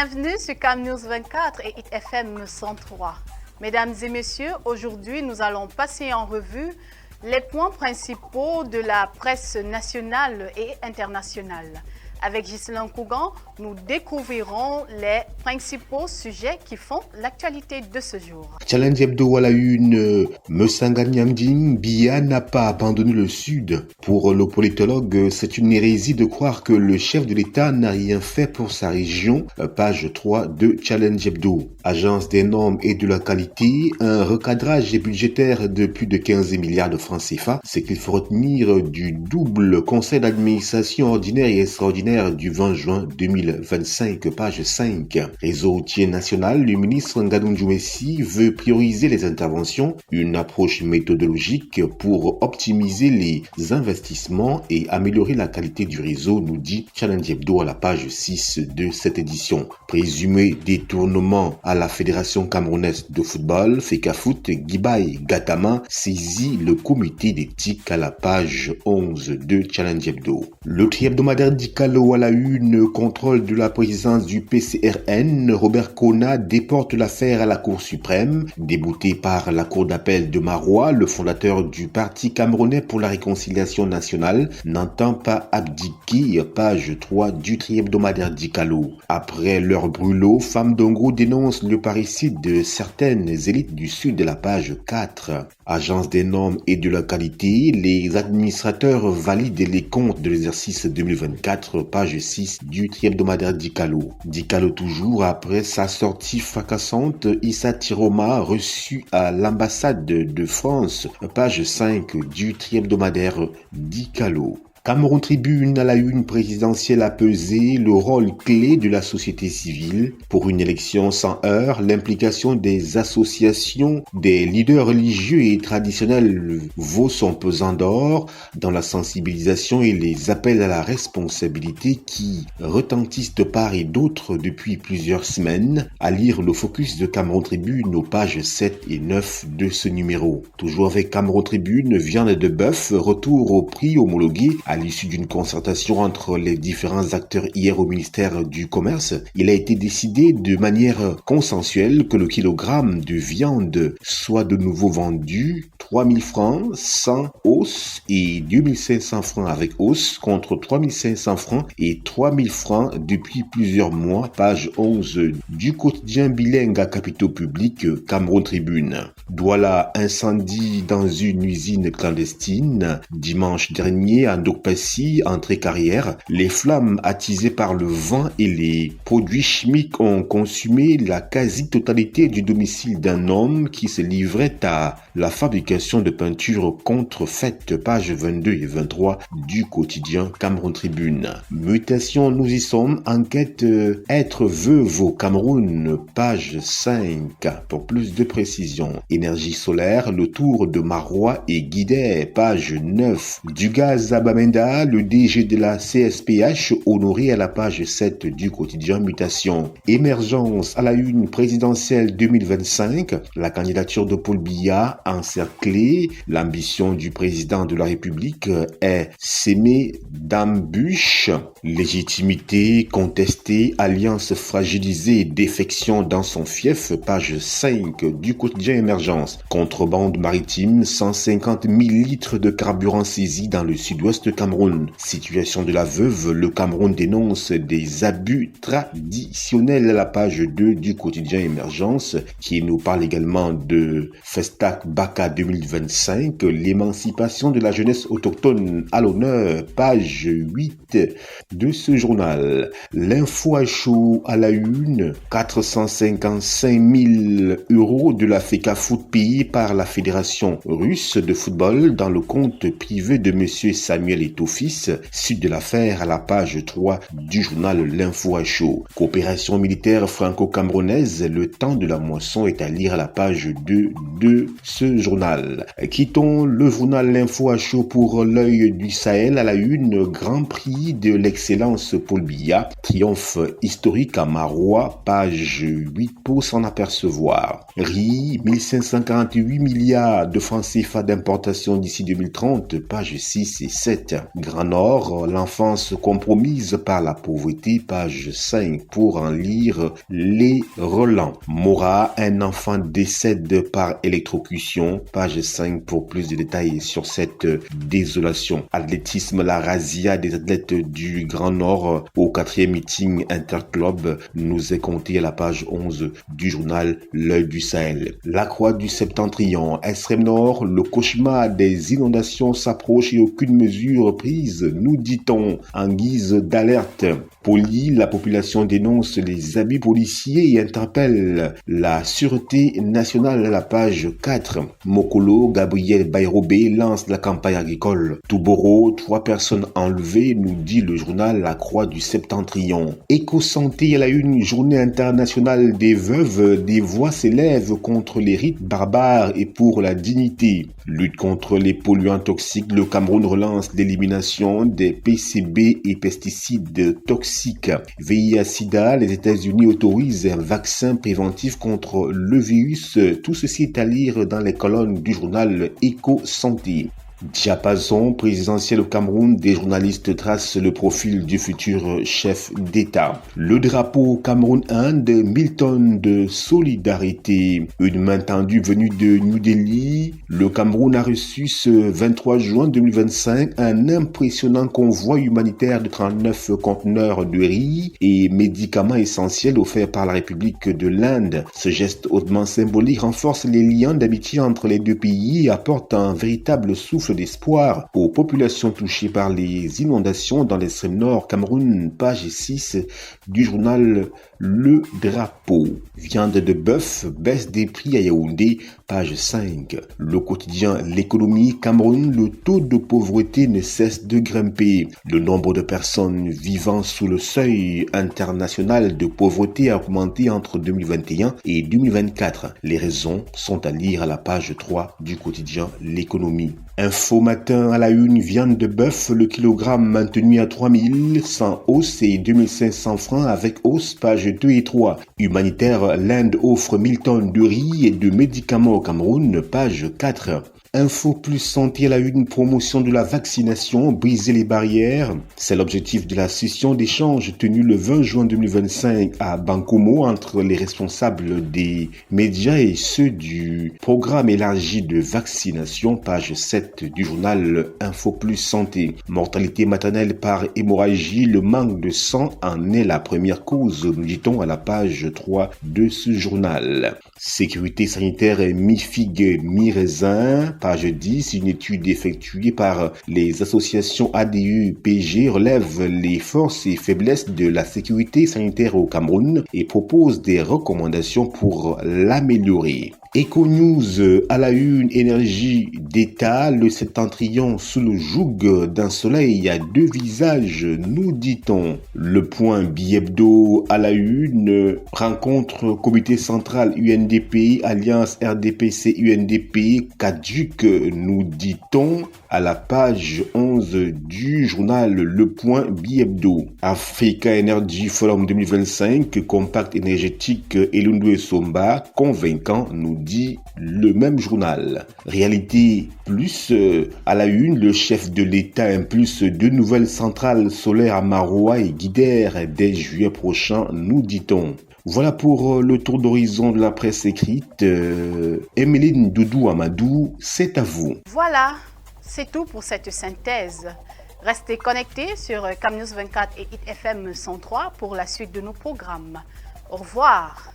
Bienvenue sur Cam News 24 et Hit FM 103. Mesdames et messieurs, aujourd'hui, nous allons passer en revue les points principaux de la presse nationale et internationale. Avec Ghislain Kougan, nous découvrirons les principaux sujets qui font l'actualité de ce jour. Challenge Hebdo à la une, Messanga Nyamding, Biya n'a pas abandonné le Sud. Pour le politologue, c'est une hérésie de croire que le chef de l'État n'a rien fait pour sa région. Page 3 de Challenge Hebdo. Agence des normes et de la qualité, un recadrage budgétaire de plus de 15 milliards de francs CFA. C'est qu'il faut retenir du double conseil d'administration ordinaire et extraordinaire du 20 juin 2025, page 5. Réseau routier national, le ministre Ngadou Djouessi veut prioriser les interventions, une approche méthodologique pour optimiser les investissements et améliorer la qualité du réseau, nous dit Challenge Hebdo à la page 6 de cette édition. Présumé détournement à la Fédération camerounaise de football, FECAFOOT, Guibaï Gatama saisit le comité d'éthique à la page 11 de Challenge Hebdo. Le tri-hebdomadaire Dicalo à la une, contrôle de la présidence du PCRN, Robert Kona déporte l'affaire à la Cour suprême. Débouté par la Cour d'appel de Marois, le fondateur du Parti camerounais pour la réconciliation nationale n'entend pas abdiquer, page 3 du tri-hebdomadaire Dicalo. Après leur brûlot, Femme Dongo dénonce le parricide de certaines élites du sud de la page 4. Agence des normes et de la qualité, les administrateurs valident les comptes de l'exercice 2024, page 6 du tri-hebdomadaire Dicalo. Dicalo toujours, après sa sortie fracassante, Issa Tiroma reçu à l'ambassade de France, page 5 du tri-hebdomadaire Dicalo. Cameroun Tribune à la une présidentielle a pesé le rôle clé de la société civile pour une élection sans heurts. L'implication des associations, des leaders religieux et traditionnels vaut son pesant d'or dans la sensibilisation et les appels à la responsabilité qui retentissent de part et d'autre depuis plusieurs semaines. À lire le focus de Cameroun Tribune aux pages 7 et 9 de ce numéro. Toujours avec Cameroun Tribune, viande de bœuf, retour au prix homologué à l'issue d'une concertation entre les différents acteurs hier au ministère du Commerce. Il a été décidé de manière consensuelle que le kilogramme de viande soit de nouveau vendu 3 000 francs sans hausse et 2 500 francs avec hausse contre 3 500 francs et 3 000 francs depuis plusieurs mois, page 11 du quotidien bilingue à capitaux publics Cameroun Tribune. Douala, incendie dans une usine clandestine. Dimanche dernier, à Ndokpassi, entrée-carrière, les flammes attisées par le vent et les produits chimiques ont consumé la quasi-totalité du domicile d'un homme qui se livrait à la fabrication de peintures contrefaites, pages 22 et 23 du quotidien Cameroun Tribune. Mutation, nous y sommes, enquête être veuve au Cameroun, page 5, pour plus de précision. Énergie solaire, le tour de Marois et Guidet, page 9. Du gaz à Bamenda, le DG de la CSPH, honoré à la page 7 du quotidien Mutation. Émergence à la une présidentielle 2025, la candidature de Paul Biya encerclée, l'ambition du président de la République est sémée d'embûches, légitimité contestée, alliance fragilisée, défection dans son fief, page 5 du quotidien Émergence. Contrebande maritime, 150 000 litres de carburant saisis dans le sud-ouest Cameroun. Situation de la veuve, le Cameroun dénonce des abus traditionnels à la page 2 du quotidien Émergence, qui nous parle également de Festac Baka 2025, l'émancipation de la jeunesse autochtone à l'honneur, page 8 de ce journal. L'info à chaud à la une, 455 000 euros de la FECAFOOT payés par la Fédération russe de football dans le compte privé de monsieur Samuel Eto'o-fils, suite de l'affaire à la page 3 du journal L'info à chaud. Coopération militaire franco-camerounaise, le temps de la moisson est à lire à la page 2 de ce journal. national. Quittons le journal L'Info à chaud pour l'œil du Sahel à la une. Grand prix de l'excellence Paul Biya. Triomphe historique à Marois, page 8 pour s'en apercevoir. Riz, 1548 milliards de francs CFA d'importation d'ici 2030, page 6 et 7. Grand Nord, l'enfance compromise par la pauvreté, page 5 pour en lire les relents. Mora, un enfant décède par électrocution, page 5 pour plus de détails sur cette désolation. Athlétisme, la razzia des athlètes du Grand Nord au 4e meeting interclub nous est compté à la page 11 du journal L'œil du Sahel. La croix du septentrion, extrême nord, le cauchemar des inondations s'approche et aucune mesure prise, nous dit-on en guise d'alerte. Poli, la population dénonce les abus policiers et interpelle la Sûreté nationale à la page 4. Mokolo, Gabriel Bayrobé lance la campagne agricole. Touboro, 3 personnes enlevées, nous dit le journal La Croix du Septentrion. Éco-santé à la une, journée internationale des veuves, des voix s'élèvent contre les rites barbares et pour la dignité. Lutte contre les polluants toxiques, le Cameroun relance l'élimination des PCB et pesticides toxiques. VIH-Sida, les États-Unis autorisent un vaccin préventif contre le virus. Tout ceci est à lire dans les colonnes du journal Éco-Santé. Diapason, présidentiel au Cameroun, des journalistes tracent le profil du futur chef d'État. Le drapeau Cameroun-Inde, 1000 tonnes de solidarité. Une main tendue venue de New Delhi. Le Cameroun a reçu ce 23 juin 2025 un impressionnant convoi humanitaire de 39 conteneurs de riz et médicaments essentiels offerts par la République de l'Inde. Ce geste hautement symbolique renforce les liens d'amitié entre les deux pays et apporte un véritable souffle d'espoir aux populations touchées par les inondations dans l'extrême nord Cameroun, page 6 du journal Le Drapeau. Viande de bœuf, baisse des prix à Yaoundé, page 5. Le quotidien L'économie Cameroun, le taux de pauvreté ne cesse de grimper. Le nombre de personnes vivant sous le seuil international de pauvreté a augmenté entre 2021 et 2024. Les raisons sont à lire à la page 3 du quotidien L'économie. Info matin à la une, viande de bœuf, le kilogramme maintenu à 3000, sans hausse et 2500 francs avec hausse, page 2 et 3. Humanitaire, l'Inde offre 1000 tonnes de riz et de médicaments au Cameroun, page 4. Info plus santé à la une, promotion de la vaccination, briser les barrières. C'est l'objectif de la session d'échange tenue le 20 juin 2025 à Bankomo entre les responsables des médias et ceux du programme élargi de vaccination, page 7 du journal Info plus santé. Mortalité maternelle par hémorragie, le manque de sang en est la première cause, nous dit-on à la page 3 de ce journal. Sécurité sanitaire mi-figue, mi-raisin, page 10, une étude effectuée par les associations ADU-PG relève les forces et faiblesses de la sécurité sanitaire au Cameroun et propose des recommandations pour l'améliorer. Eco-News à la une, énergie d'État, le septentrion sous le joug d'un soleil à deux visages, nous dit-on. Le point bi-hebdo à la une, rencontre comité central UNDP, alliance RDPC-UNDP, caduc, nous dit-on, à la page 11 du journal Le Point bi-hebdo. Africa Energy Forum 2025, compact énergétique Elundu Somba, convaincant, nous dit le même journal. Réalité plus à la une, le chef de l'État impulse 2 nouvelles centrales solaires à Marois et Guidère dès juillet prochain, nous dit-on. Voilà pour le tour d'horizon de la presse écrite. Emeline Doudou Amadou, c'est à vous. Voilà, c'est tout pour cette synthèse. Restez connectés sur CamNews 24 et HitFM 103 pour la suite de nos programmes. Au revoir.